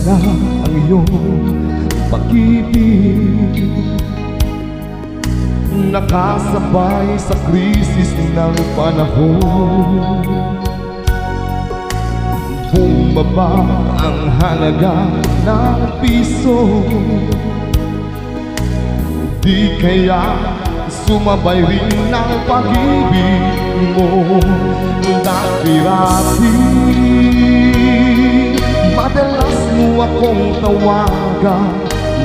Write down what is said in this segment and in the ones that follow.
na ang iyong pag-ibig, nakasabay sa krisis ng panahon. Bumaba ang halaga ng piso, di kaya sumabay rin ang pag-ibig mo. Dati-dati madalas mo akong tawagan,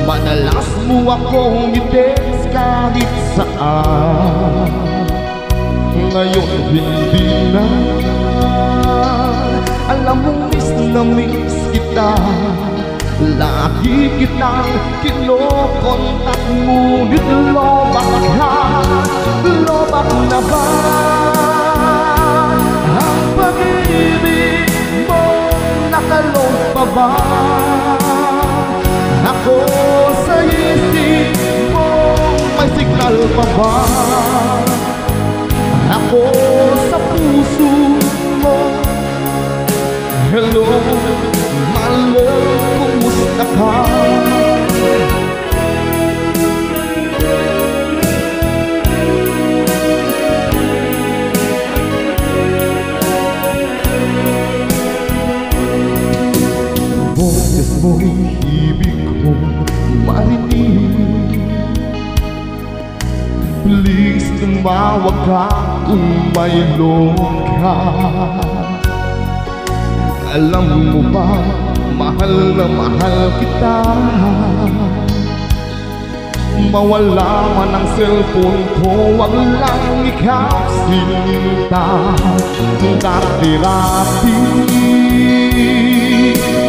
madalas mo akong i-text kahit saan. Ngayon hindi na, alam mo miss na miss kita. Lagi kitang kinokontak, ngunit lobak ka, lobak na ba ang pag-ibig mo? Nakalong pa ba ako sa isip mo? May signal pa ba ako sa puso mo? Hello, my love, kumusta ka? Boses mo'y ibig kong marinig. Please, tumawag ka kung mayroon ka. Alam mo ba, mahal na mahal kita. Mawala man ang cellphone ko, wag lang ikaw sinta. Dati-dati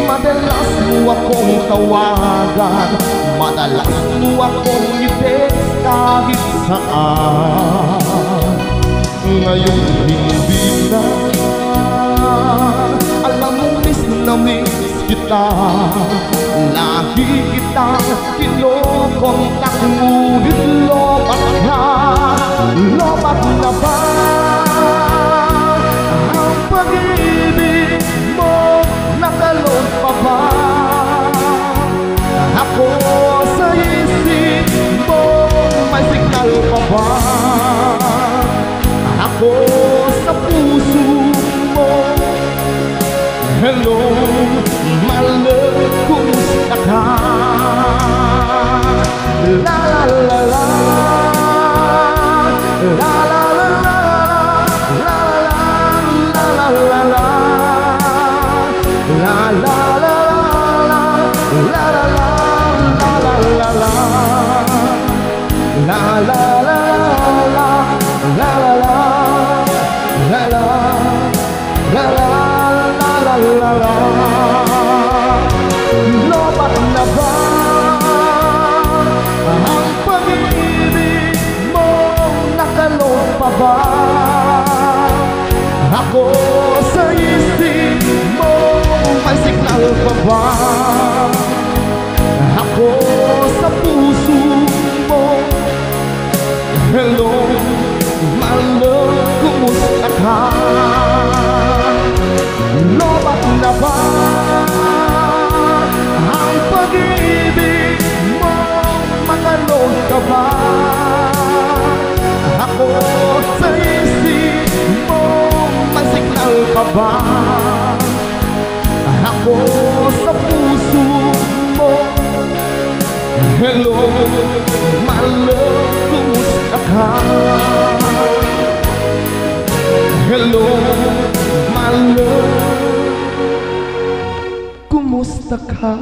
madalas mo akong tawagan, madalas mo akong i-text kahit saan. Ngayon hindi na, alam mo miss na miss kita. Lagi kitang kinokontak, ngunit lobak ka, lobak na ba ang pag-ibig mo? Nakalong pa ba ako sa isip mo? May signal pa ba ako sa puso mo? Hello, my love, kumusta ka? La la la la, la la la la, la la la la la, la la la la, la la la la la, la la la la, la la la la la, la la. La la, lobat na ba ang pag-ibig mo? Nakalong pa ba ako sa isip mo? May signal pa ba ako sa puso mo? Hello, my love, kumusta ka? Lobat na ba ang pag-ibig mo? Makalong ka ba ako sa isip mo? May signal pa ba ako sa puso mo? Hello, my love, kumusta ka? Hello, my love, kumusta ka?